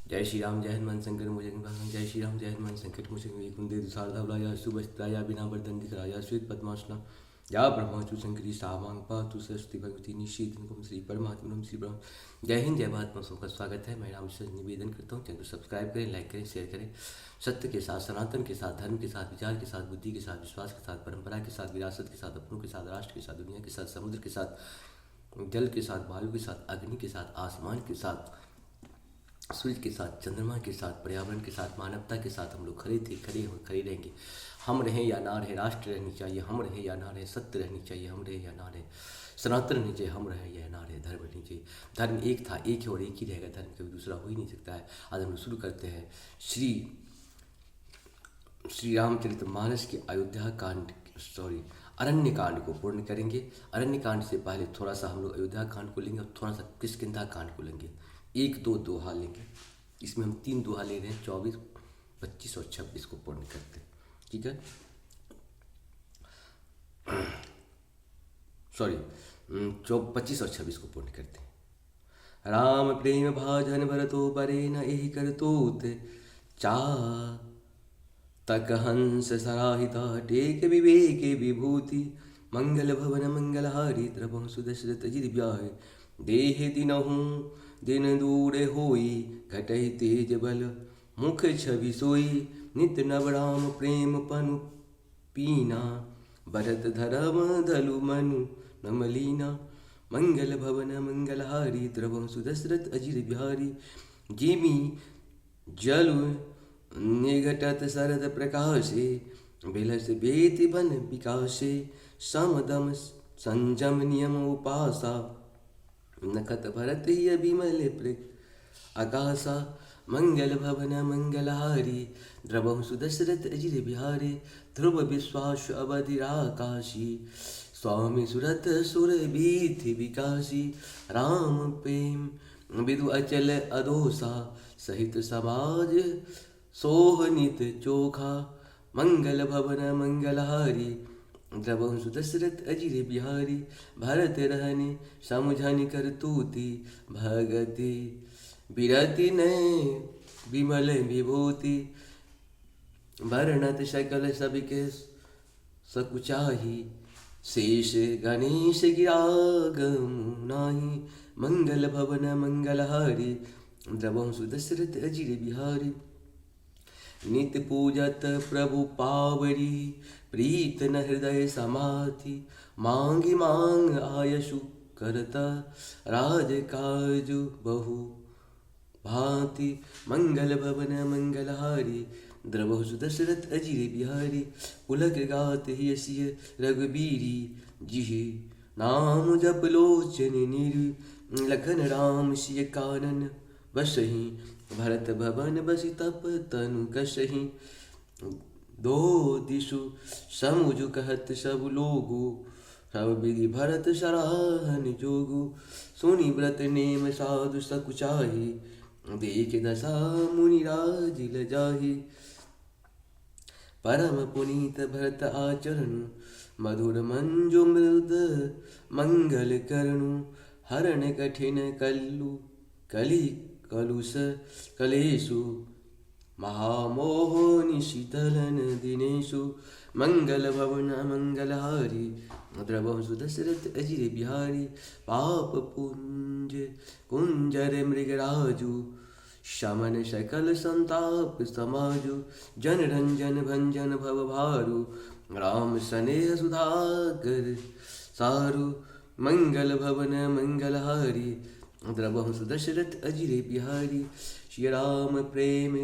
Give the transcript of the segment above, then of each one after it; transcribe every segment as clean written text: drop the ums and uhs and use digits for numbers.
जय श्री राम जय हनुमान शंकर मुझे भगवान। जय श्री राम जय हनुमान संकट मुझे वैकुंठे दुसारधावला सुभस्त्राया बिना वर्धन दिखराया श्वेत पद्मासना या ब्रह्माचु शंकरी सामांग पातु सरस्वती भगवती निशीतम श्री परमात्म श्री ब्रह्म। जय हिंद जय भारत में सबका स्वागत है। मैं राम से निवेदन करता हूँ चैनल को सब्सक्राइब करें, लाइक करें, शेयर करें। सत्य के साथ, सनातन के साथ, धर्म के साथ, विचार के साथ, बुद्धि के साथ, विश्वास के साथ, परंपरा के साथ, विरासत के साथ, अपनों के साथ, राष्ट्र के साथ, दुनिया के साथ, समुद्र के साथ, जल के साथ, वायु के साथ, अग्नि के साथ, आसमान के साथ, सूर्य के साथ, चंद्रमा के साथ, पर्यावरण के साथ, मानवता के साथ हम लोग खड़े थे, खड़े रहेंगे। हम रहें या ना रहे, राष्ट्र रहनी चाहिए, हम रहे या ना रहे, सत्य रहनी चाहिए, हम रहे या ना रहे, सनातन रहनी चाहिए, हम रहे या ना रहे, धर्म रहनी चाहिए। धर्म एक था, एक है और एक ही रहेगा। धर्म कभी दूसरा हो ही नहीं सकता है। आज हम लोग शुरू करते हैं श्री रामचरितमानस के अयोध्या कांड अरण्य कांड को पूर्ण करेंगे। अरण्य कांड से पहले थोड़ा सा हम लोग अयोध्या कांड को लेंगे और थोड़ा सा किष्किंधा कांड को लेंगे। एक दो दोहा लेंगे। इसमें हम 3 दोहा ले रहे हैं, 24, 25 और 26 को पूर्ण करते हैं। ठीक है, 25 और 26 को पूर्ण करते हैं। राम प्रेम भाजन भरतो परे न एहि करतोत चा तक हंस सराहिता टेक विवेके विभूति मंगल भवन मंगलहारी द्रवं सुदशरथ जिर ब्याहे देह दिनहु दिन दूर होई घटहि तेज बल मुख छवि सोई नित नव राम प्रेम पनु पीना भरत धरम धलु मनु नमलीना मंगल भवन मंगलहारी द्रवं सुदशरथ अजिर बिहारी जिमि जल निघटत शरद प्रकाशे बिलस बेति बन विकासे समदम संजम नियम उपासा नखत भरत ही विमल आकाशा मंगल भवन मंगलहारी द्रवं सुदशरथ अजिर बिहारी ध्रुव विश्वास अवधिराकाशी स्वामी सुरत सुर भीति विकासी राम प्रेम विदु अचल अदोसा सहित समाज सोहनित चोखा मंगल भवन मंगलहारी द्रवं सुदशरथ अजिर बिहारी भरत रहने समुझन करतूति भगति बिरति नय विमल विभूति वर्णत सकल सबिके सकुचाही शेष गणेश गिरागम नाही मंगल भवन मंगलहारी द्रवं सुदशरथ अजिर बिहारी नित पूजत प्रभु पावरी प्रीत न हृदय समाधि मांगी मांग आयशु करता राज काजु बहु भांति मंगल भवन मंगलहारी द्रवहु सुदशरथ अजिर बिहारी पुलक गात ही सिय रघुबीरी जिहि नाम जप लोचन निरु लखन राम सिय कानन बसहि भरत भवन बसि तप तनु कसहि दो दिशु समुझ कहत सब लोगु सब विधि भरत सराहन जोगु सुनि व्रत नेम साधु सकुचाही देख दशा मुनि राज लजाहि परम पुनीत भरत आचरण मधुर मंजु मृद मंगल करनु हरण कठिन कल्लु कलि कलुष कलेषु महामोह निशीतलन दिनेषु मंगल भवन मंगलहारी द्रवं सुदशरथ अजिर बिहारी पाप पुंज कुंजर मृगराजु शमन सकल संताप समाजु जन रंजन भंजन भव भारु राम स्नेह सुधाकर सारु मंगल भवन मंगलहारी द्रवं सुदशरथ अजिर बिहारी श्री राम प्रेम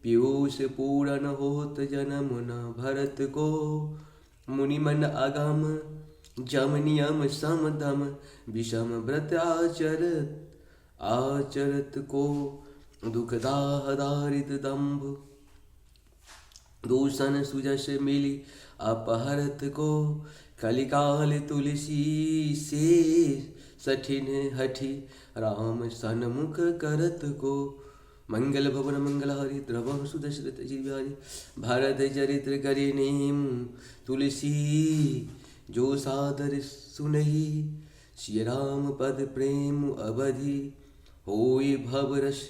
पीयूष पूरन होत जन्म न भरत को मुनि मन अगम जम नियम समदम विषम व्रत आचरत को दुखदाह दारित दम्भ दूषण सुजस मिली अपहरत को कलिकाल तुलसी से सठिन हठी राम सन्मुख करत को मंगल भवन मंगलहारी द्रवं सुदशरथ अजिर बिहारी भारत चरित्र करे नेम तुलसी जो सादर सुनहि श्री राम पद प्रेम अवधि होई भवरस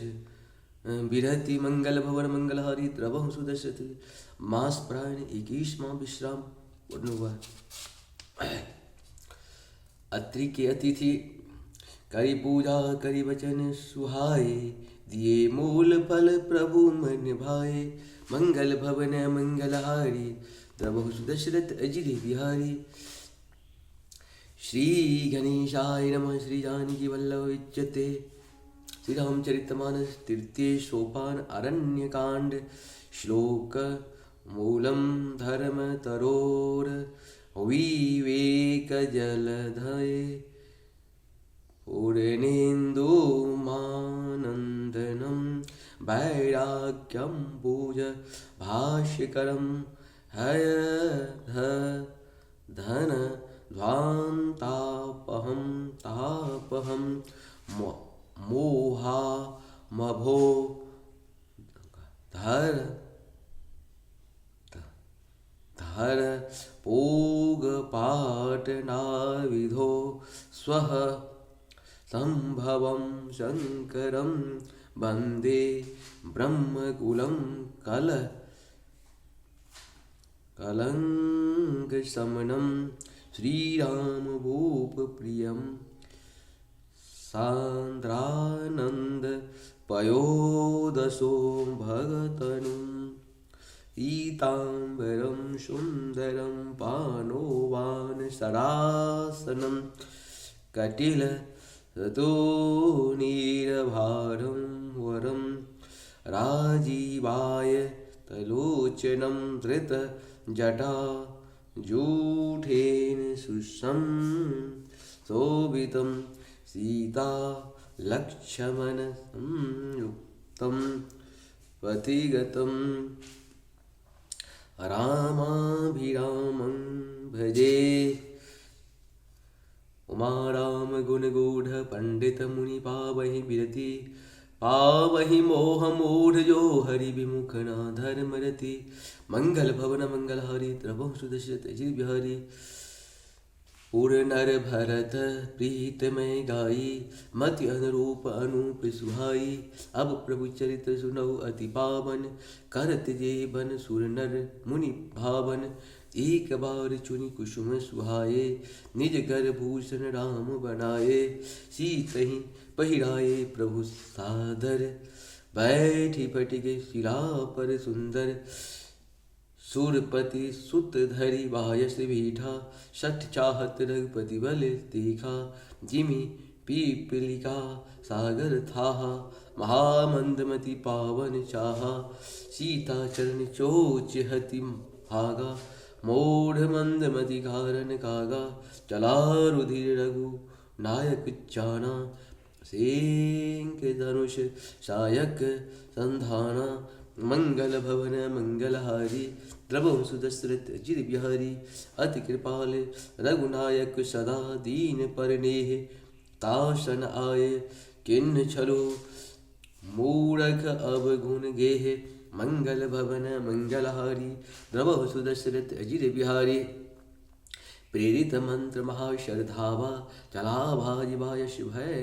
विरहति मंगल भवन मंगलहारी द्रवहु सुदर्शति मास प्रायण एकीश माँ विश्राम पूर्ण। अत्रि के अतिथि करि पूजा करि वचन सुहाए दिए मूल फल प्रभु मन भाए मंगल भवन मंगलहारी द्रवहु सुदशरथ अजिर बिहारी। श्री गणेशाय नमः। श्री जानकी वल्लभ विच्यते। श्री रामचरितमानस तृतीय सोपान अरण्यकांड श्लोक मूलम धर्म तरोर विवेक जलधये पूर्णेन्दु मानंदनम वैराग्यम पूज भाष्यकरम हय धन ध्वान्तापहं तापहं मोहा मभो धर धर पूग पाटनाविधो स्वः संभवं शंकरं वन्दे ब्रह्मकुलं कलङ्कशमनं श्रीराम भूप प्रियं सान्द्रानंद पयोदशो भगतनुं पीताम्बरं सुन्दरं पानोवान सरासनं कटिल ततो नीरभारं वरं राजीवाय तलोचनं धृत जटा जूठेन सुषं शोभितं सीता लक्ष्मण संयुक्तं पतिगतं रामाभिरामं भजे। उमा राम गुण गूढ़ पंडित मुनि पावहि विरति पावहि मोह मूढ़ जो हरि विमुख न धर्म रति मंगल भवन मंगलहारी द्रवहु सुदशरथ अजिर बिहारी। पुर नर भरत प्रीत में गाई मति अनुरूप अनूप सुहाई अब प्रभु चरित्र सुनऊ अति पावन करत जेबन सुर नर मुनि भावन एक बार चुनि कुसुम सुहाए निज कर भूषण राम बनाए सीतहि पहिराए प्रभु सादर बैठी पटिके शिला पर सुंदर सूरपति सुत धरि बायस बीठा शठ चाहत रघुपति बल देखा जिमि पीपलिका सागर थाहा महामंदमति पावन चाहा सीता चरण चोच हति भागा मोढ़ मंदमति कारण कागा चला रुधिर रघु नायक चाना सेंक धनुष सायक संधाना मंगल भवन मंगलहारी द्रवहु सुदशरथ अजिर बिहारी अति कृपाल रघुनायक सदा दीन परनेह तासन आये किन्न छलो मूढ़क अवगुण गेह मंगल भवन मंगलहारी द्रवहु सुदशरथ अजिर बिहारी। प्रेरित मंत्र महाशरधावा चला भाजिबाय शुभय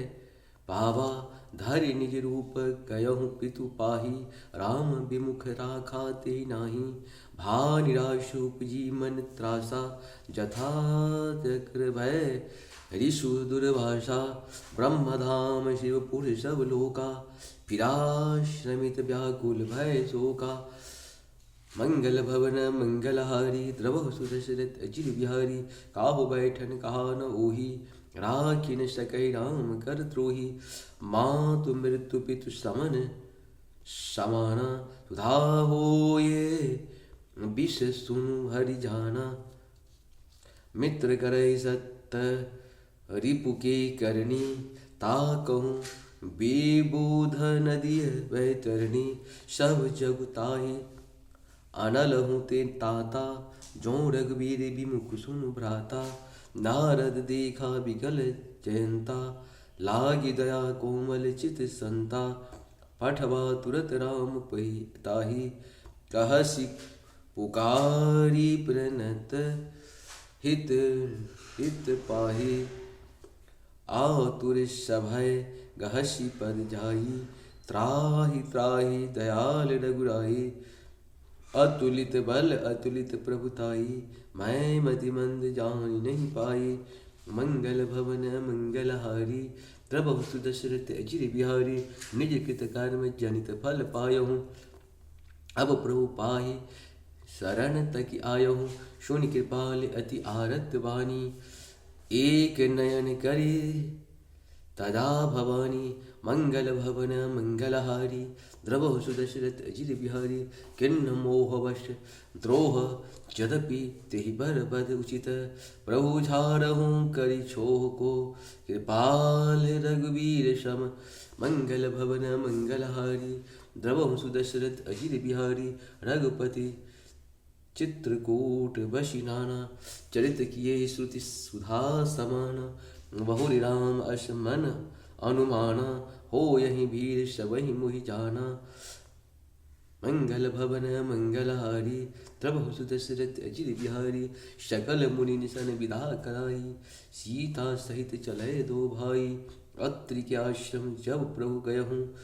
पावा धरि निज रूप कयहु पितु पाही राम विमुख राखा ते नाही भा निराश उपजी मन त्रासा जथा चक्र भय ऋषु दुर्भाषा ब्रह्मधाम शिवपुर सब लोका फिराश्रमित व्याकुल भय शोका मंगल भवन मंगलहारी द्रवहु सुदशरथ अजिर बिहारी काहु बैठन कहा न ओही राखी न सकई राम कर द्रोही मातु मृत्यु पितु समन समाना सुधा होये विष सुनु हरि जाना मित्र करे सत्य रिपु के करनी ता कहूँ बेबोध नदी वैतरणी सब जग ताहि अनल हूँ ते ताता जो रघुवीर विमुख सुनु भ्राता नारद देखा विकल जयंता लागी दया कोमल चित संता पठवा तुरत राम पहिताही कहसी पुकारी प्रणत हित हित पाही आतुर सभय गहसी पद जाई त्राहि त्राहि दयाल रघुराई। अतुलित बल अतुलित प्रभुताई, मैं मति मंद जान नहीं पाई। मंगल भवन मंगलहारी, प्रभु सुदशरथ अजिर बिहारी। निज कृत कर्म जनित फल पायहूँ, अब प्रभु पाहि शरण तक आयहूँ। शुनि कृपाल अति आरत बानी, एक नयन करे तदा भवानी। मंगल भवन मंगलहारी, द्रवहु सुदशरथ अजिर बिहारी। किन्न मोहवश द्रोह यद्यपि तेहि बर बद उचित, प्रभु झारहूँ करि छोह को, कृपाल रघुवीर सम। मंगल भवन मंगलहारी, द्रवहु सुदशरथ अजिर बिहारी। रघुपति चित्रकूट बसी नाना, चरित किए श्रुति सुधा समाना। बहुरि राम अस मन अनुमाना, हो यही भीर सबहि मोहि जाना। मंगल भवन मंगलहारी, प्रभु सुदशरथ अजिर बिहारी। सकल मुनि निसन विदा कराई, सीता सहित चले दो भाई। अत्रि के आश्रम जब प्रभु गयहूँ,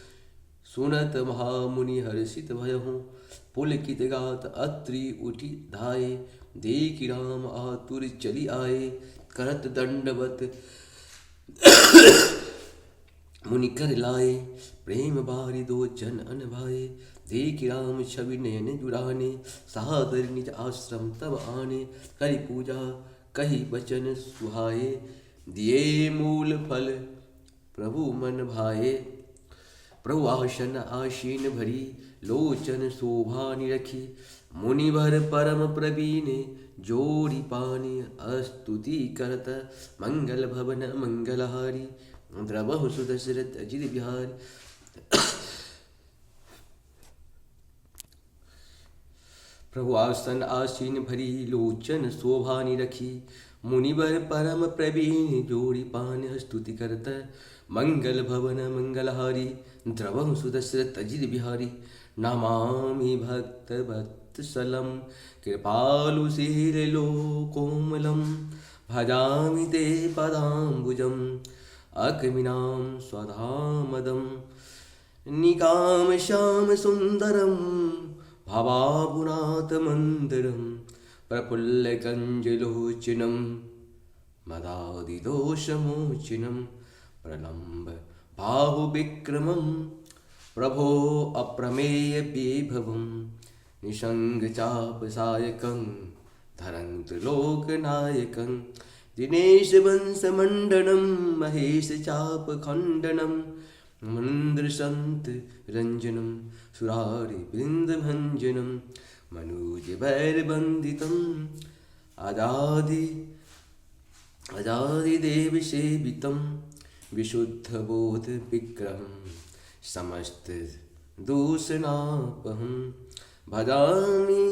सुनत महामुनि हर्षित भयहूँ। पुलकित गात अत्रि उठि धाये, देखि राम आतुर चली आए। करत दंडवत मुनि कर लाए, प्रेम बारि दो जन अन भाए। देखि राम छवि नयन जुराने, सादर निज आश्रम तब आने। करि पूजा कही वचन सुहाए, दिए मूल फल प्रभु मन भाए। प्रभु आसन आसीन भरी, लोचन शोभा निरखी। मुनिवर परम प्रवीण, जोड़ी पानी स्तुति करत। मंगल भवन मंगलहारी, द्रवहु सुदशरथ अजिर बिहारी। प्रभु आसन आसीन भरी, लोचन शोभा निरखी। मुनिवर परम प्रवीण, जोड़ी पान स्तुति करत। मंगल भवन मंगलहारी, द्रवहु सुदशरथ अजिर बिहारी। नमामि भक्त वत्सलम, कृपालु शीलो कोमलम। भजामि ते पदाम्बुजम, अकमिनां स्वधामदम। निकाम श्याम सुंदरम, भवाभुनाथ मंदिरम। प्रफुल्लकञ्जलोचनं, मदादिदोषमोचनं। प्रलम्ब बाहुविक्रमं, प्रभो अप्रमेय विभवं। निषङ्गचापसायकं, धरन्तु लोकनायकं। दिनेश वंशमण्डनं, महेश चापखण्डनं। मन्द्रसन्त रञ्जनं, सुरारिवृन्दभञ्जनं। मनोजवैर्वन्दितम्, अजादिदेवसेवितं। विशुद्धबोधविग्रहं, समस्तदूषणापहं। भजामि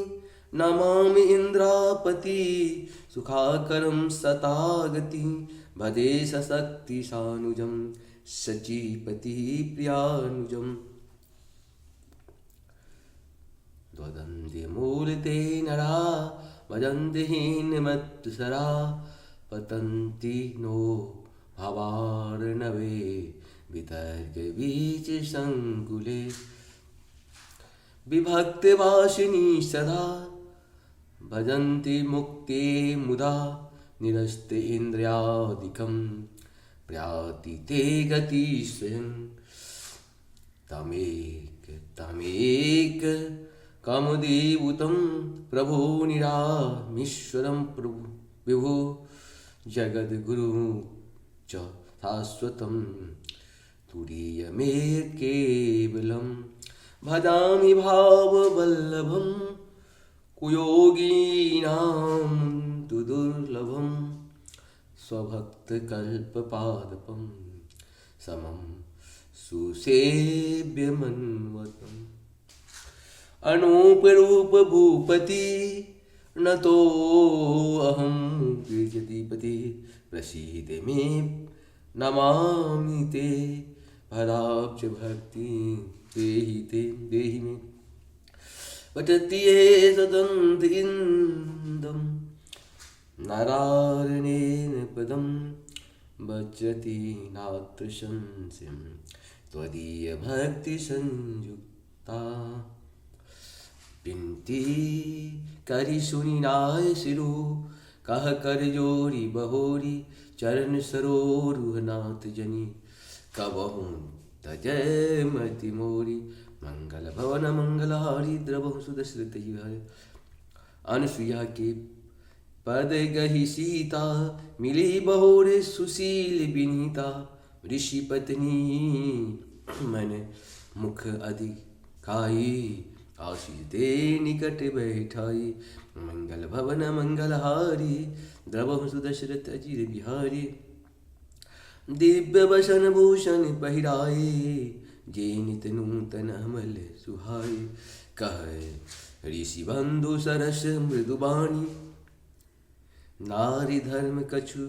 नमामि इन्द्रापति, सुखाकरं सतागति। भजे सशक्तिसानुजं, सचीपति प्रियानुजम्। द्वन्द्वमूलते नरा, भजन्ति हीनमत्सरा। पतन्ति नो भवार्णवे, वितर्कबीज संकुले। विभक्तवासिनी सदा, भजन्ति मुक्ते मुदा। निरस्ते इन्द्रियादिकं, प्रयाति ते गति स्वयं। तमेक कामदेवतं, प्रभो निरामीश्वरं। प्रभु विभो जगद्गुरु च शाश्वतं, तुरीयमे केवलं। भजामि भाववल्लभं, कुयोगिनां तु दुर्लभं। स्वभक्तकल्पपादपं, समं सुसेव्यमन्वतम्। अनूपरूप भूपति, नतोऽहं गिरिजतिपति। प्रसीद मे नमामि ते, भदाब्ज भक्ति देहि मे। पठति ये सदन्त इन्दं, नारायणेन पदं। भजति नात्र संशयं, त्वदीय भक्ति संयुक्ता। बिनती करी सुनी नाय सिरो, कह कर जोरी बहोरी, चरण सरोरुह नाथ जनी, कबहूँ तजय मति मोरी। मंगल भवन मंगलहारी, द्रवहु सुदशरथ जी हरे। अनुसुईया के पद गही सीता, मिली बहोरे सुशील विनीता। ऋषि पत्नी मन मुख अधिकाई, आशीष दे निकट बैठाई। मंगल भवन मंगलहारी, द्रवहु सुदशरथ अजिर बिहारी। दिव्य वसन भूषण पहिराए, जे नित नूतन अमल सुहाए। कह ऋषि बंधु सरस मृदुबानी, नारी धर्म कछु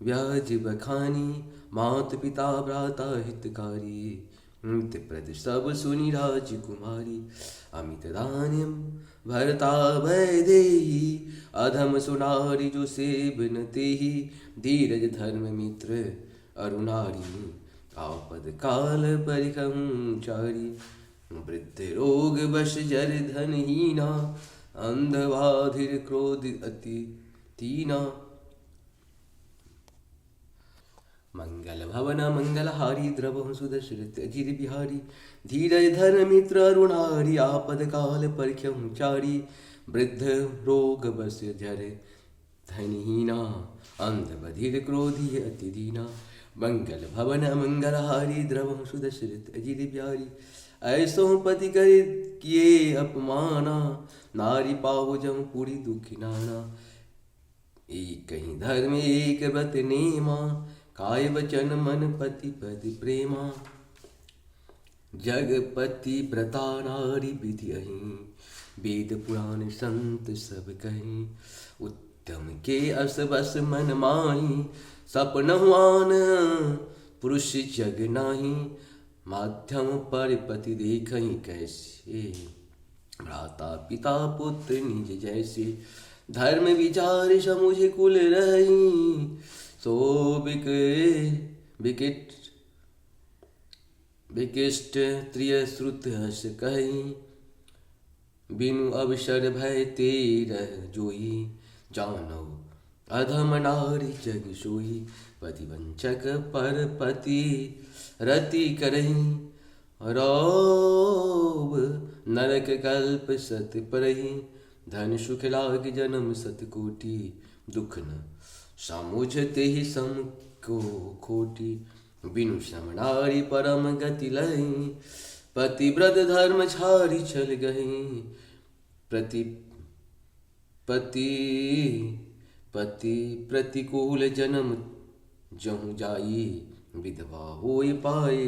व्याज बखानी। मात पिता भ्राता हितकारी, नित्य प्रद सब सुनि राजकुमारी। अमित दान्यम भरता भय देहि, अधम सुनारी जो सेब न तेहि। धीरज धर्म मित्र अरुणारी, आपद काल परिखम चारी। वृद्ध रोग बश जर धनहीना, अंधवाधिर क्रोध अति तीना। मंगल भवन मंगलहारी, द्रवहु सुदशरथ अजिर बिहारी। धीरज धर मित्र अरुणारी, आपद काल परिख्यम चारी। वृद्ध रोग बस जर धनहीना, अंध बधिर क्रोधी अति दीना। मंगल भवन मंगलहारी, द्रवहु सुदशरथ अजिर बिहारी। ऐसो पति कर किए अपमाना, नारी पाव जम पुरी दुखी नाना। एक कहीं धर्म एक व्रत नेमा, काय वचन मन पति पति प्रेमा। जगपति व्रता नारी विधि अहीं, वेद पुराण संत सब कहीं। उत्तम के अस बस मन माही, सपनहुँ आन पुरुष जग नाही। माध्यम पर पति देखहीं कैसे, भ्राता पिता पुत्र निज जैसे। धर्म विचार समुझ कुल रही, सो विकिष्ट त्रिय श्रुत हस कहीं। बिनु अवसर भय तेरह जोई, जानो अधम नारी जग सोई। पति वंचक पर पति रति करहीं, रौब नरक कल्प सत परहीं। धन सुख लाग जन्म सत कोटि, दुख न समुझते ही सम को खोटी। बिनु श्रम नारी परम गति लहीं, पतिव्रत धर्म छारी छल गहीं। पति प्रतिकूल जन्म जहु जाई, विधवा होय पाए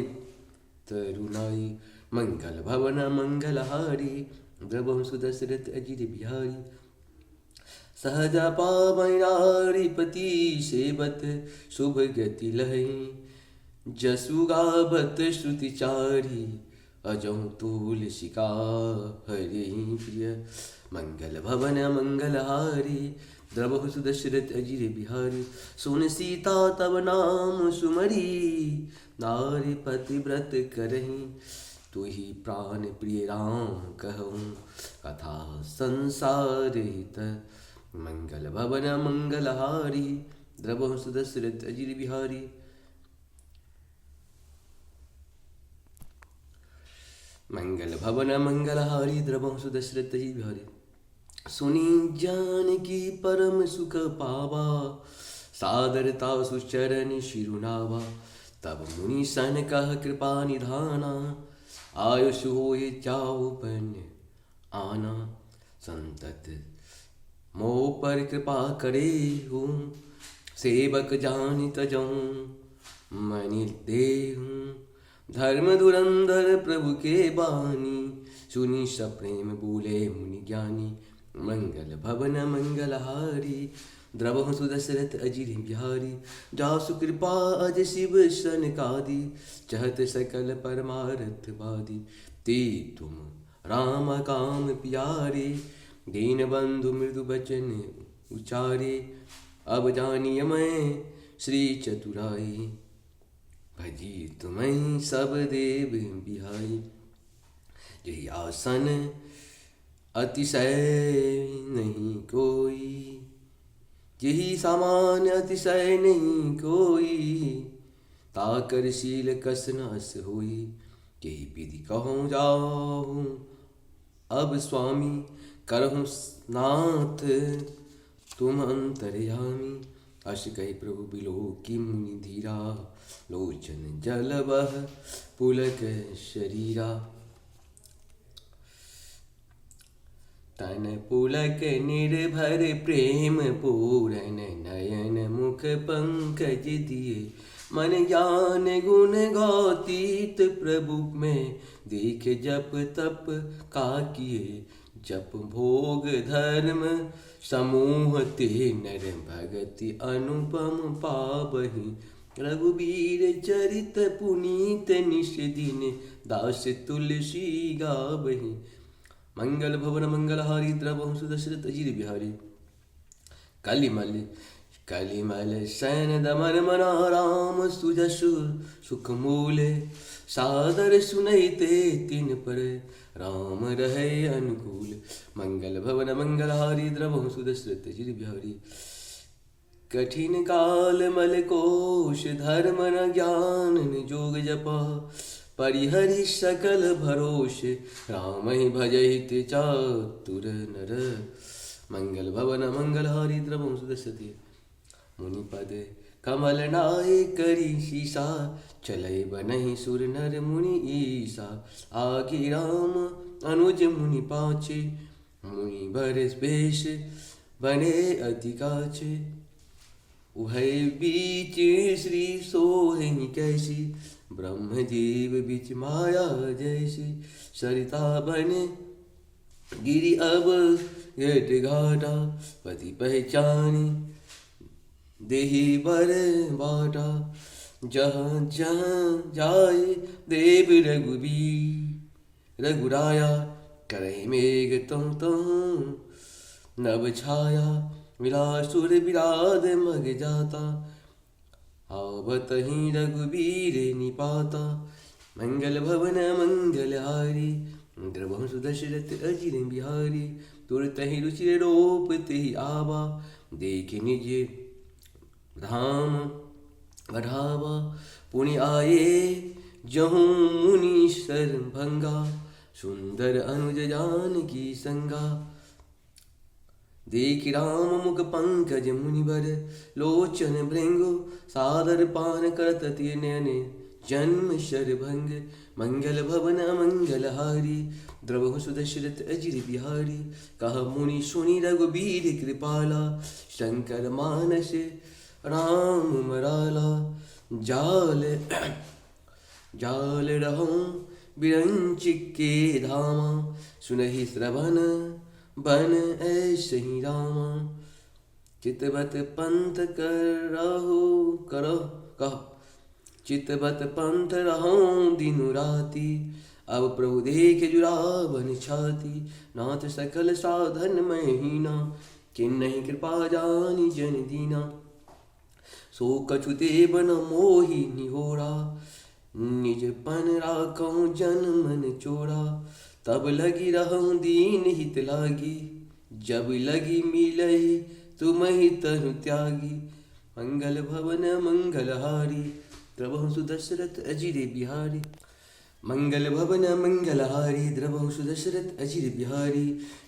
तरुणाई। मंगल भवन मंगलहारी, द्रवहु सुदशरथ अजिर बिहारी। सहज पावै नारी पति सेवत, शुभ गति लहीं। जसु गावत श्रुति चारी, अजहु तुलसिका हरिहि प्रिय। मंगल भवन मंगलहारी, द्रवहु सुदशरथ अजिर बिहारी। सुन सीता तब नाम सुमरी, नारी पतिव्रत करहीं। तुहि प्राण प्रिय राम कहूँ, कथा संसार हित। मंगल भवन मंगलहारी, द्रवहु सुदशरथ अजिर बिहारी। मंगल भवन मंगलहारी, द्रवहु सुदशरथ अजिर बिहारी। सुनी जानकी परम सुख पावा, सादरता सुचरण शिरुनावा। तब मुनि सन कह कृपा निधाना, आयुष होय जाओ पन आना। संतत मोह पर कृपा करे हूँ, सेवक जानि तजऊँ मनि देहूँ। धर्म धुरंधर प्रभु के बानी, सुनी सप्रेम बोले मुनि ज्ञानी। मंगल भवन मंगलहारी, द्रवहु सुदशरथ अजिर बिहारी। जासु कृपा अज शिव सनकादि, चहत सकल परमारथ वादी। ते तुम राम काम प्यारे, दीन बंधु मृदु बचन उचारे। अब जानिय मैं श्री चतुराई, भजी तुम्हें सब देव बिहारी। यही आसन अतिशय नहीं कोई, यही सामान्य अतिशय नहीं कोई, ताकर शील कस नास होई। यही विधि कहूँ जाऊँ अब स्वामी, करहूँ नाथ तुम अंतर्यामी। अश कही प्रभु बिलो की मुनि धीरा, लोचन जल बह पुलक शरीरा। तन पुलक निर्भर प्रेम पूरन, नयन मुख पंकज दिए। मन ज्ञान गुण गौतीत प्रभु में, देख जप तप का किए। जप भोग धर्म समूह ते, नर भगति अनुपम पावहि। रघुबीर चरित पुनीत निश दिन, दास तुलसी गावहि। मंगल भवन मंगलहारी, द्रवहु सुदशरथ अजिर बिहारी। कलिमल कलिमल सैन दमन मना, राम सुजसु सुख मूले। सादर सुनैते तिन पर, राम रहे अनुकूल। मंगल भवन मंगलहारी, द्रवहु सुदशरथ अजिर बिहारी। कठिन काल मल कोश, धर्म न ज्ञान न जोग जपा। परिहरि सकल भरोष, राम ही भजहित चातुर नर। मंगल भवन मंगलहारी, द्रवहु सुदशरथ। मुनि पद कमल नाय करी शीसा, चलै बनहि सुर नर मुनि ईसा। आगे राम अनुज मुनि पाछे, मुनि बर बेश बने अति काछे। उहै बीच श्री सोहिनी कैसी, ब्रह्म जीव बिच माया जैसी। सरिता बन गिरि अब घट घाटा, पति पहचानी देहि बर बाटा। जहाँ जहाँ जाए देव रघुबीर, रघुराया करहि मेघ तुम तुम। नभ छाया विलासुर विराध मग जाता, आवतहि रघुबीर निपाता। मंगल भवन मंगलहारी, द्रवहु सुदशरथ अजिर बिहारी। तुरतहि रुचिर रूप तेहि आवा, देख निज धाम बढ़ावा। पुनि आए जहूँ मुनि सर भंगा, सुंदर अनुज जानकी संगा। देख राम मुख पंकज मुनिवर, लोचन भृंगु सादर पान करत ति नयने। जन्म शरभंग मंगल भवन मंगलहारी, द्रवहु सुदशरथ अजिर बिहारी। कह मुनि सुनि रघुबीर कृपाला, शंकर मानस राम मराला। जाल जाल रहूं बिरंच के धामा, सुनहि श्रवण बन ऐसे ही रामा। चितवत पंथ करहु करह कह, चितवत पंथ रहूं दिनु राति। अब प्रभु देख जुरावन छाती, नाथ सकल साधन में हीना। किन्नहि कृपा जानि जन दीना, सो कछु देव न मोहि निहोरा। निज पन राखहुं जन मन चोरा, तब लगी रहूं दीन हित लागी। जब लगी मिलहि तुमहि तनु त्यागी। मंगल भवन मंगलहारी, द्रवहु सुदशरथ अजिर बिहारी। मंगल भवन मंगलहारी, द्रवहु सुदशरथ अजिर बिहारी।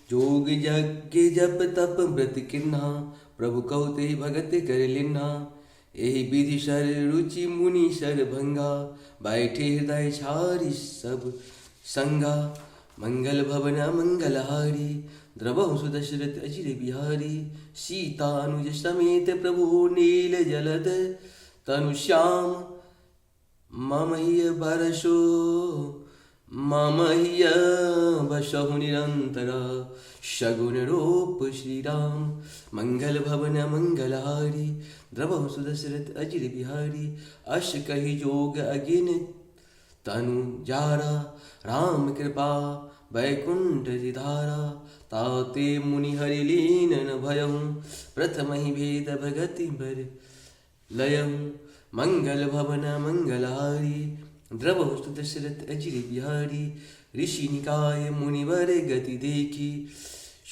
जोग यज्ञ जप तप व्रत किन्हा, प्रभु कहु तेहि भगत कर लिन्हा। एहि विधि सर रुचि मुनि सर भंगा, बैठे हृदय छारी सब संगा। मंगल भवन मंगलहारी, द्रवहु सुदशरथ अजिर बिहारी। सीतानुज समेत प्रभु नील जलद, तनु श्याम ममह्य बरसो। ममह्य बसहु निरंतरा, शगुन रूप श्री राम। मंगल भवन मंगलहारी, द्रवहु सुदशरथ अजिर बिहारी। अश कहि जोग अगिनत तनु जारा, राम कृपा वैकुंठ सिधारा। ताते मुनि हरि लीन न भयहु, प्रथम ही भेद भगति बर लयहु। मंगल भवन मंगलहारी द्रवहुस्तु दशरथ अजिर बिहारी। ऋषि निकाय मुनिवर गति देखी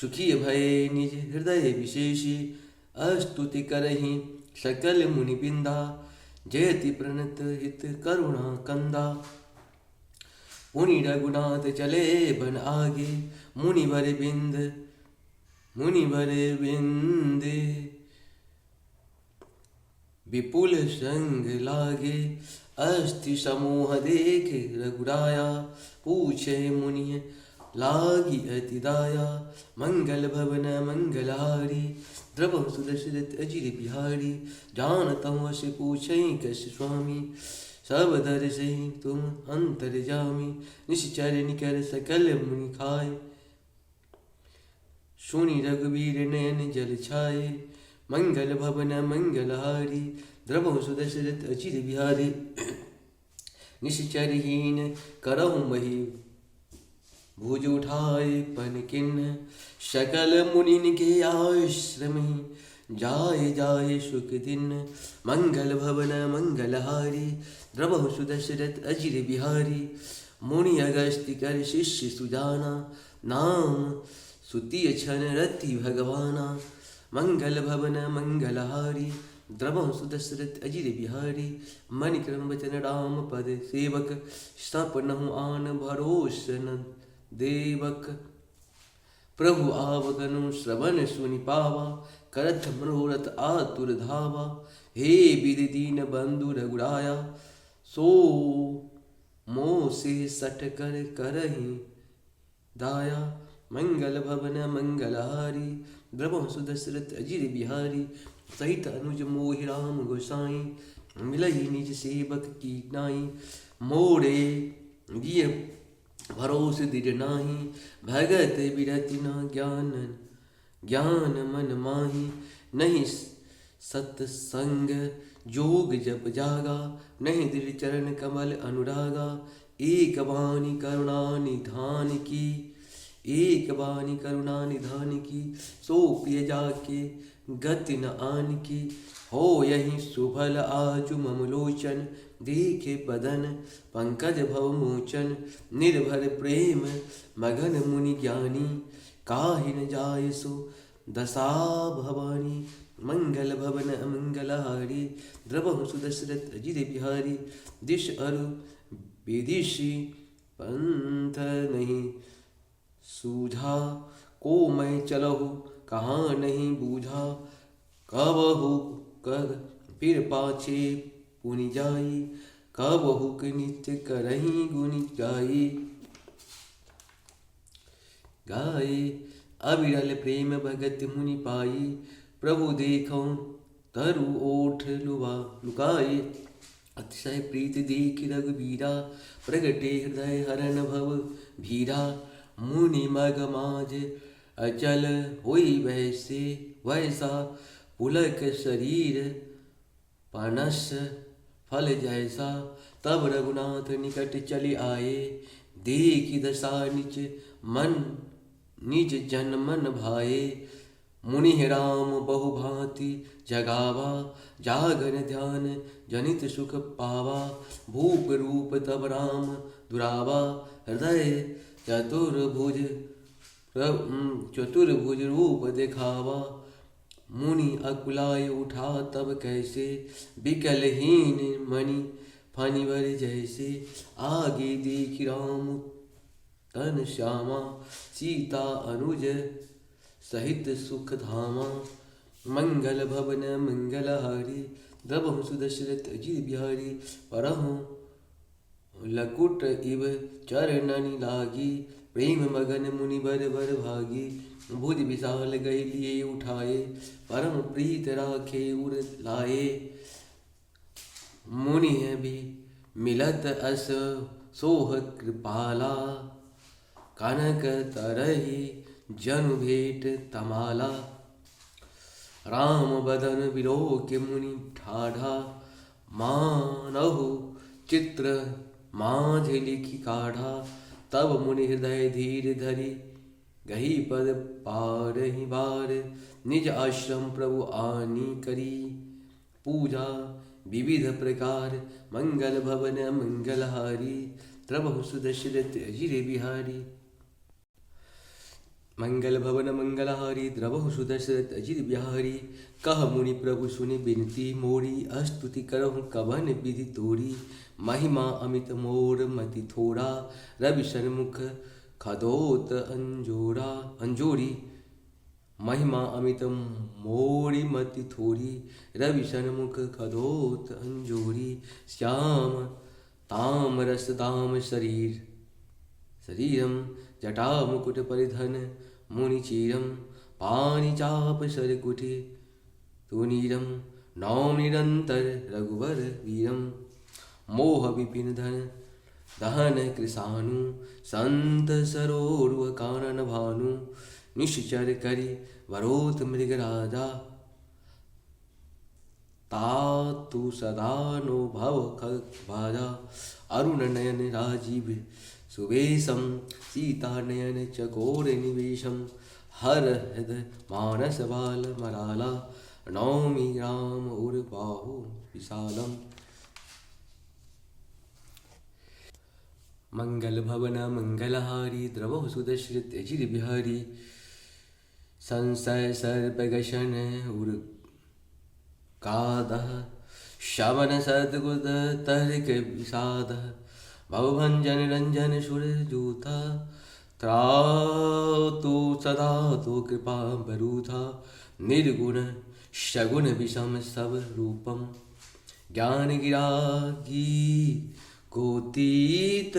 सुखी भय निज हृदय विशेषी। अस्तुति करहि सकल मुनि बिंदा जयति प्रणत हित करुणा कंदा। पुनि रघुनाथ चले बन आगे मुनिवर बिंद विपुल संग लागे। अस्थि समूह देख रघुराया पूछे मुनि लागी अति दाया। मंगल भवन मंगलहारी द्रवहुस्तु दशरथ अजिर बिहारी। जानत हूँ अस पूछे कस स्वामी सब दर से तुम अंतर जामी। निश्चर निकर सकल मुनि खाए सुनि रघुवीर नयन जल छाए। मंगल भवन मंगलहारी द्रवहुस्तु दशरथ अजिर बिहारी। निश्चरहीन करहु मही भुज उठाए पन किन्न। सकल मुनि के आश्रम जाए जाए सुख दिन। मंगल भवन मंगलहारी द्रवहुस्तु दशरथ अजिर बिहारी। मुनि अगस्त्य कर शिष्य सुजाना नाम सुतिय छन रति भगवाना। मंगल भवन मंगलहारी द्रवहुस्तु दशरथ अजिर बिहारी। मणिक्रम वचन राम पद सेवक सपनहु आन भरोसन देवक। प्रभु आवगनु श्रवण सुनि पावा करथ मनोरथ आतुर धावा। हे विधि दीन बंधु रघुराया सो मोह से सठ कर करहि दाया। मंगल भवन मंगलहारी द्रवहुस्तु दशरथ अजिर बिहारी। सहित अनुज मोहि राम गोसाई मिलहि निज सेवक की नाई। मोरे दिए भरोस दृढ़ नाही भगत बिरति न ज्ञान मन माही। नहीं सत्संग जोग जप जागा नहीं दृढ़ चरण कमल अनुरागा। एक बानी करुणा निधान की सो प्रिय जाके गति न आन की। हो यही सुभल आजु मम लोचन देखे पदन पंकज भव मोचन। निर्भर प्रेम मगन मुनि ज्ञानी काहि न जाय सो दशा भवानी। मंगल भवन अमंगलहारी द्रवहुस्तु दशरथ अजिर बिहारी। दिश अरु विदिशि पंथ नहीं सूझा को मैं चलहु कहाँ नहीं बूझा। कबहु कर फिर पाछे पुनि जाई कबहु नित्य करही गुनि गाये। अविरल प्रेम भगत मुनि पाई प्रभु देखौ तरु ओठ लुकाए। अतिशय प्रीति देख रघुबीरा प्रगटे हृदय हरण भव भीरा। मुनि मग माज अचल होई वैसा पुलक शरीर पनस फल जैसा। तब रघुनाथ निकट चले आए देखी दशा निज जन मन भाए। मुनि राम बहु भांति जगावा जागन ध्यान जनित सुख पावा। भूप रूप तब राम दुरावा हृदय चतुर्भुज रूप दिखावा। मुनि अकुलाय उठा तब कैसे विकलहीन मणि फनिवर जैसे। आगे देखी राम तन श्यामा सीता अनुज सहित सुख धामा। मंगल भवन मंगलहारी द्रवहुस्तु दशरथ अजिर बिहारी। परहु लकुट इव चरणनि लागी प्रेम मगन मुनि बर भागी। भुज विशाल गए लिए उठाए परम प्रीत राखे उर लाए। मुनि भी मिलत अस सोह कृपाला कनक तरहि जनु भेंट तमाला। राम बदन विलोक मुनि ठाढ़ा मानहु चित्र माझ लिखि काढ़ा। तब मुनि हृदय धीर धरि गही पद पारहि बार। निज आश्रम प्रभु आनी करी पूजा विविध प्रकार मंगल भवन मंगलहारी द्रवहु सुदशरथ अजिर बिहारी। मंगल भवन मंगलहारी द्रवहु सुदशरथ अजिर बिहारी। कह मुनि प्रभु सुनि बिनती मोरी अस्तुति करहु कवन विधि तोरी। महिमा अमित मोर मति थोड़ा रवि सन्मुख खदोत अंजोरी। महिमा अमित मोरी मति थोरी रवि सन्मुख खदोत अंजोरी। श्याम ताम रस दाम शरीरम जटा मुकुट परिधन मुनि चीरम। पानी चाप सरकुटि तुनीरम नौम निरंतर रघुवर वीरम। मोह विपिन धन दहन कृसानु संत सरोरुह कानन भानु। निश्चर करि वरोत मृग राजा तातु सदा नो भव भाजा। अरुण नयन राजीव सुवेशम सीता नयन चकोर निवेशम। हर हृदय मानस बाल मराला नौमि राम उर बाहु विशालम। मंगल भवन मंगलहारी द्रवहु सुदशरथ अजिर बिहारी। संशय सर्प गशन उर कादः शवन सद्गुद तर्क विषादः। भवभंजन रंजन सुर जूथा त्रातु सदा तो कृपा बरूथा। निर्गुण शगुन विषम सब रूपम ज्ञान गिरागी कोतीत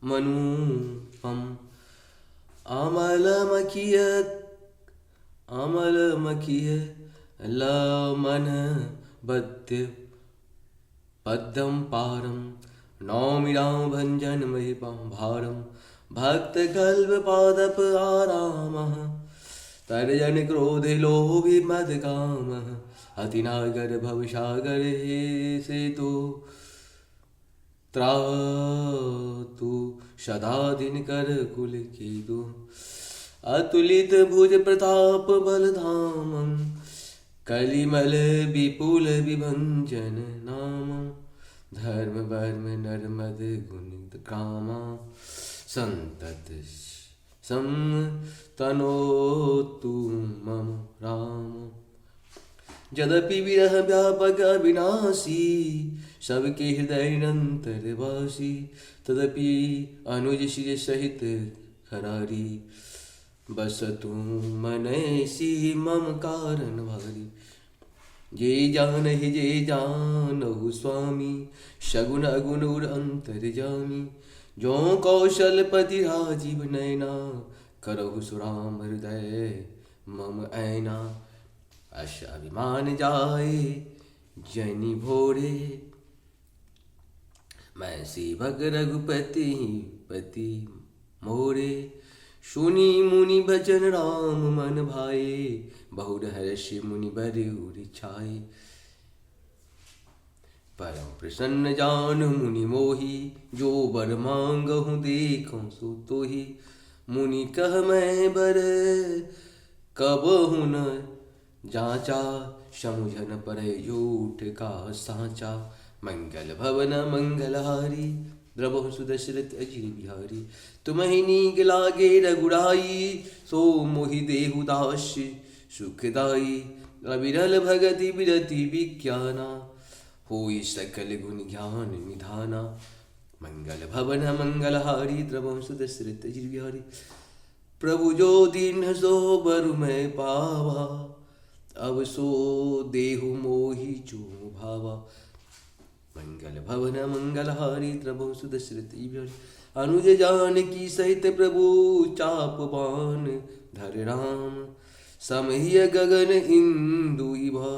मनुपम। अमल मखिय लमन बद्य पद्म पारम। नौमि राम भंजन महिपम भारम। भक्त कल्प पादप आरामः तर्जन क्रोध लोभि मद कामः। अतिनागर भवसागर हे सेतु त्रातु सदा दिन कर कुल कीदु। अतुलित भुज प्रताप बल धामं कलिमल विपुल विभंजन नामं। धर्म वर्म नर्मद गुण कामा संतत सम तनोतु मम राम। यद्यपि विरह व्यापक अविनाशी सबके हृदय निरंतर वासी। तदपि अनुज शिर सहित खरारी बसतु मन ऐसी मम कारण भारी। जे जानहि जे जानहु स्वामी शगुन अगुन उर अंतर जामी। जो कौशलपति राजीव नयना करहु सुराम हृदय मम ऐना। अश अभिमान जाए जनि भोरे मैं सेवक रघुपति पति मोरे। सुनी मुनि बचन राम मन भाए बहुर हर्ष मुनि बरउर छाए। परम प्रसन्न जान मुनि मोहि जो बर मांगहु देखऊँ सो तोहि। मुनि कह मैं बर कबहु न जाचा समुझन परय झूठ का साचा। मंगल भवन मंगलहारी द्रवहु सुदशरथ अजिर बिहारी। तुम्हि नीक लागे रघुराई सो मोहि देहु दास सुखदाई। अविरल भगति विरति विज्ञाना होई सकल गुण ज्ञान निधाना। मंगल भवन मंगलहारी द्रवहु सुदशरथ अजिर बिहारी। प्रभु जो दीन सो बरु मैं पावा अब सो देहु मोहि जो भावा। मंगल भवन मंगलहारी द्रवहु सुदशरथ अजिर बिहारी। अनुज जानकी सहित प्रभु चाप बाण धर राम। समहिय गगन इंदु इभा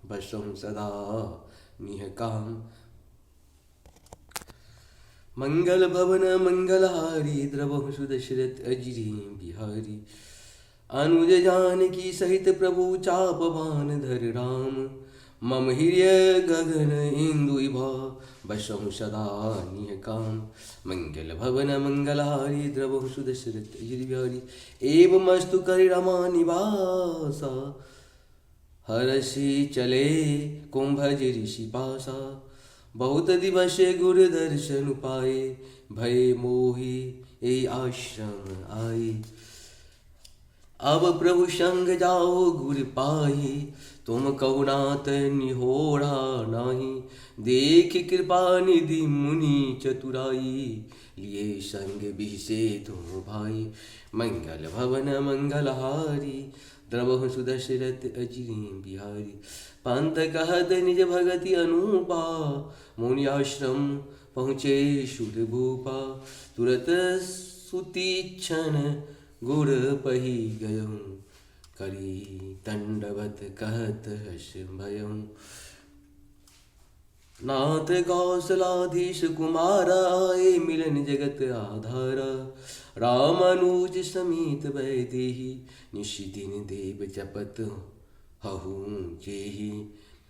बसहु सदा निह काम। मंगल भवन मंगलहारी द्रवहु सुदशरथ अजिर बिहारी। अनुज जानकी सहित प्रभु चाप बाण धर राम। मम हृदय गगन इंदु इभा बसहु सदा निह काम। मंगल भवन मंगलहारी द्रवहु सुदशरथ अजिर बिहारी। एवमस्तु करि रमा निवासा हरषि चले कुंभज ऋषि पासा, बहुत दिवस गुरु दर्शन पाए, भय मोहि ए आश्रम आए। अब प्रभु संग जाओ गुर पाही, तुम कहो नाथ निहोरा नाही। देख कृपा निधि मुनि चतुराई, लिए संग बिसे तुम भाई। मंगल भवन मंगलहारी, द्रवहु सुदशरथ अजिरे बिहारी। पंत कहत निज भगति अनुपा, मुनि आश्रम पहुँचे शूर भूपा। तुरत सुतीक्षण गुर पही गयऊँ, करी दंडवत कहत हर्ष भयऊँ। नाथ कौशलाधीश कुमार आए, मिलन जगत आधारा। रामानुज समीत वैदेही, निशिदिन देव जपत हहु जेहि।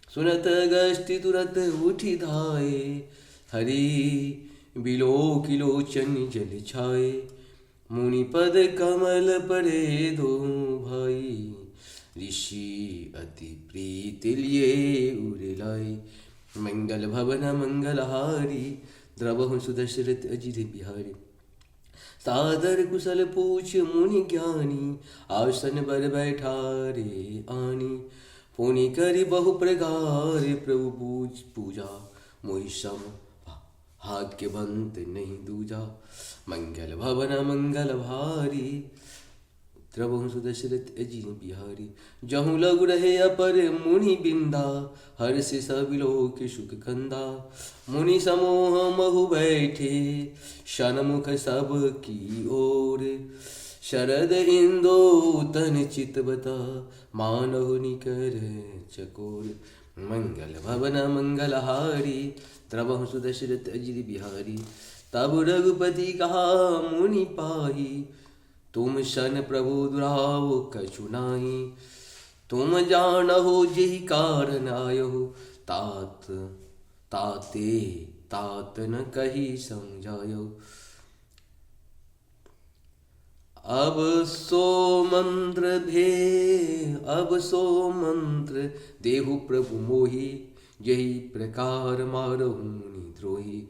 सुनत अगस्त्य तुरत उठि धाये, हरि बिलोकिलोचन जल छाए। मुनिपद कमल परे दो भाई, ऋषि अति प्रीति लिए उर लाई। मंगल भवन मंगलहारी, द्रवहु सुदशरथ अजिर बिहारी। सादर कुशल पूछ मुनि ज्ञानी, आसन बर बैठारे आनी। पुनि करि बहु प्रकार प्रभु पूजा, मोहि सम भाग्यवंत नहीं दूजा। मंगल भवन मंगल भारी, द्रवहु सुदशरथ अजिर बिहारी। जहु लघु रहे अपर मुनि बिंदा, हर्ष सब लोक सुख कंदा। मुनि समूह महु बैठे, सन्मुख सब की ओर। शरद इंदो तन चितवता, मानहु निकर चकोर। मंगल भवन मंगलहारी, द्रवहु सुदशरथ अजिर बिहारी। तब रघुपति कहा मुनि पाही, तुम सन प्रभु दुराव कछु नाहि। तुम जानहु जेहि कारण आयहु, तात न कही समझायो। अब सो मंत्र देहु प्रभु मोहि, यही प्रकार मारहु मुनि द्रोही।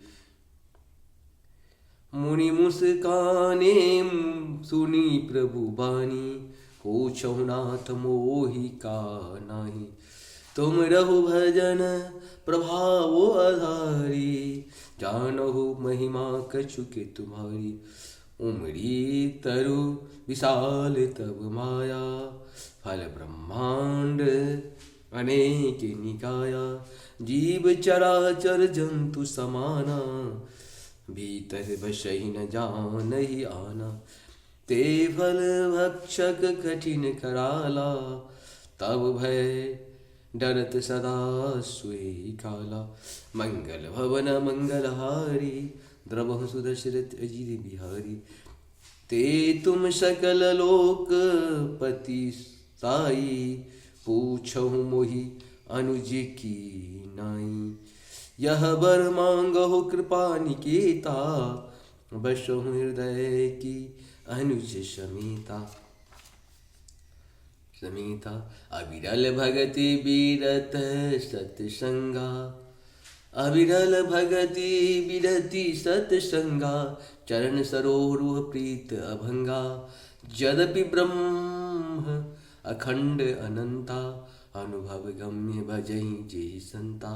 मुनि मुस्काने सुनी प्रभु बानी, पूछहु नाथ मोहि का नाही। तुम रहु भजन प्रभाव आधारी, जानहु महिमा कछु के तुम्हारी। उमरी तरु विशाल तब माया, फल ब्रह्मांड अनेक निकाया। जीव चराचर जंतु समाना, भीतर बसहि न जानहि आना। ते फल भक्षक कठिन कराला, तब भय डरत सदा सोई काला। मंगल भवन मंगलहारी, द्रवहु सुदशरथ अजिर बिहारी। ते तुम सकल लोक पति साई, पूछहु मोहि अनुज की नाई। यह वर मांगहु कृपा निकेता, बसहु हृदय की अनुज समीता। अविरल भगति बीरत सतसंगा, अविरल भगति बिरति सतसंगा। चरण सरोरुह प्रीत अभंगा, यद्यपि ब्रह्म अखंड अनंता। अनुभव गम्य भजहि जेहि संता।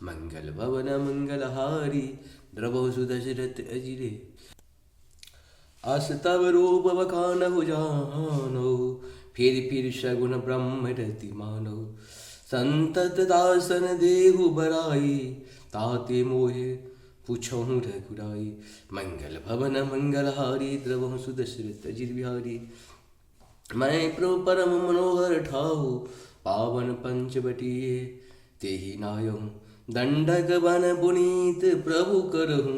मंगल भवन मंगलहारी, द्रवहु सुदशरथ अजिरे। अस तब रूप बखानहु जानो, फिर सगुन ब्रह्म रति मानो। संतत दासन देहु बराई, ताते मोहे पूछहु रघुराई। मंगल भवन मंगलहारी, द्रवहु सुदशरथ अजिर बिहारी। मैं प्रभु परम मनोहर ठाहु, पावन पंचवटीये तेहि नायहु। दंडक बन पुनीत प्रभु करहु,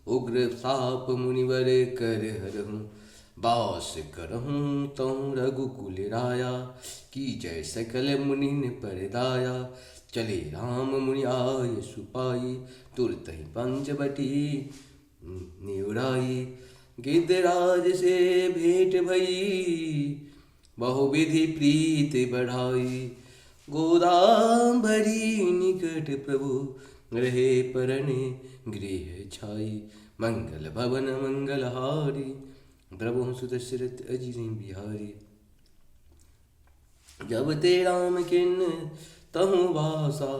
उग्र साप मुनिवर कर हरहु। बास करहु तहु रघुकुल राया, की जय सकल मुनिन परदाया। चले राम मुनि आय सुपाई, तुरतहि पंचवटी निउराई। गिद्धराज से भेंट भई, बहुविधि प्रीति बढ़ाई। गोदाम्बरी निकट प्रभु रहे परने गृह छाई। मंगल भवन मंगलहारी प्रभु सुत दशरथ अजिर बिहारी। जब ते राम किन्न तहु वासा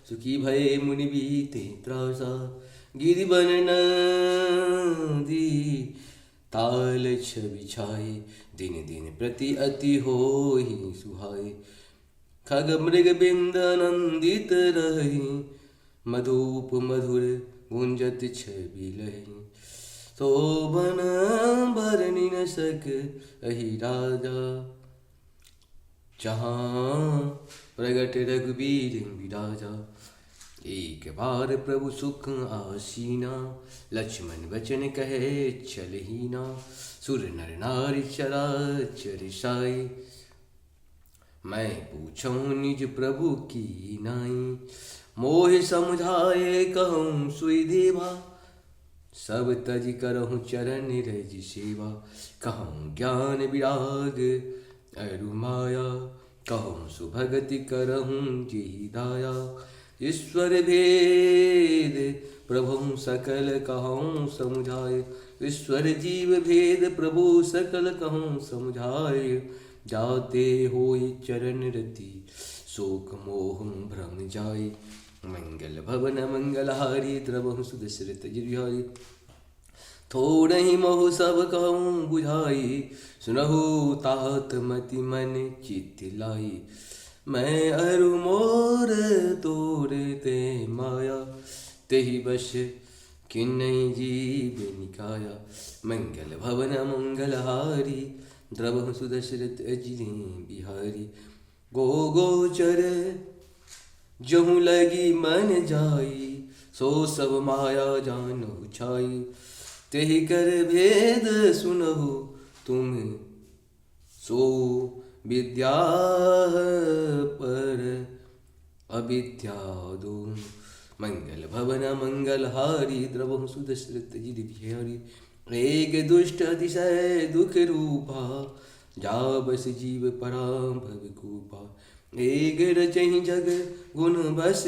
सुखी भय मुनि बीते त्रासा। गिरि बन नदी ताल छवि छाए दिन दिन प्रति अति होहि सुहाए। खग मृग बिंद नंदित रही मधुप मधुर गुंजत छवि लही। शोभन बरनि न सक अहि राजा जहाँ प्रगट रघुबीर बिराजा। एक बार प्रभु सुख आसीना लक्ष्मण वचन कहे चलहीना। सुर नर नारी चराचर साई मैं पूछूं निज प्रभु की नाई। मोहि समुझाए कहूँ सुई देवा सब तज करहूँ चरण रज सेवा। कहूँ ज्ञान विराग अरु माया कहूँ सुभगति करहूँ जेहि दाया। ईश्वर भेद प्रभु सकल कहूँ समुझाए। ईश्वर जीव भेद प्रभु सकल कहूँ समुझाए। जाते होई चरण रति शोक मोह भ्रम जाय। मंगल भवन मंगलहारी द्रवहु सुदशरथ अजिर बिहारी। थोड़ ही महु सब कहूँ बुझाई सुनहु तात मति मन चित्त लाई। मैं अरु मोर तोर ते माया तेहि बश किन्नई जीव निकाया। मंगल भवन मंगलहारी द्रवहु सुदशरथ अजिर बिहारी। गोचर जहु लगी मन जाई सो सब माया जानहु छाई। तेहि कर भेद सुनहु तुम सो विद्या पर अविद्या दो। मंगल भवन मंगलहारी द्रवहु सुदशरथ अजिर बिहारी। एक दुष्ट अतिशय दुख रूपा जा बस जीव पराम भव कूपा। एक रचहि जग गुण बस